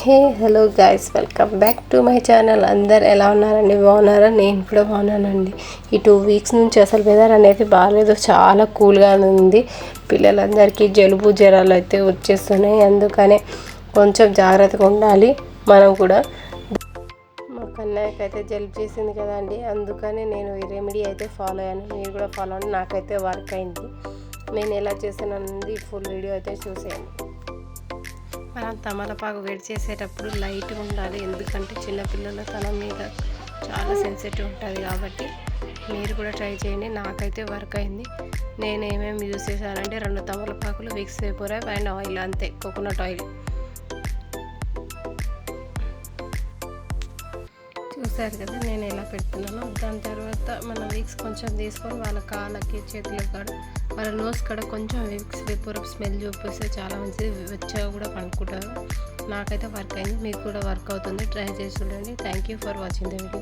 Hey hello guys, welcome back to my channel. అందరు ఎలా ఉన్నారండి? బాగున్నారా? నేను కూడా బాగున్నానండి. ఈ 2 వీక్స్ నుంచి అసలు వెదర్ అనేది బాగాలేదు, చాలా కూల్గా ఉంది. పిల్లలందరికీ జలుబు జ్వరాలు అయితే వచ్చేస్తున్నాయి. అందుకనే కొంచెం జాగ్రత్తగా ఉండాలి మనం కూడా. మా కన్నయ్యకి అయితే జలుబు చేసింది కదండి, అందుకని నేను ఈ రెమెడీ అయితే ఫాలో అయ్యాను. మీరు కూడా ఫాలో అవ్వండి. నాకైతే వర్క్ అయింది. నేను ఎలా చేశానన్నది ఫుల్ వీడియో అయితే చూసేయండి. మనం తమలపాకు వేడి చేసేటప్పుడు లైట్గా ఉండాలి, ఎందుకంటే చిన్నపిల్లల తల మీద చాలా సెన్సిటివ్ ఉంటుంది. కాబట్టి మీరు కూడా ట్రై చేయండి. నాకైతే వర్క్ అయింది. నేను ఏమేమి యూజ్ చేశానంటే 2 తమలపాకులు, విక్స్ వేపర్ అండ్ ఆయిల్, అంతే, కోకోనట్ ఆయిల్. చూసారు కదా నేను ఎలా పెడుతున్నానో. దాని తర్వాత మన విక్స్ కొంచెం తీసుకొని వాళ్ళ కాళ్ళకి, చేతులకు కాడ, వాళ్ళ నోస్ కాడ కొంచెం విక్స్ వేపర్ స్మెల్ చూపిస్తే చాలా మంచిది. వెచ్చగా కూడా పనుకుంటారు. నాకైతే వర్క్ అయింది, మీకు కూడా వర్క్ అవుతుంది. ట్రై చేసి చూడండి. Thank you for watching the video.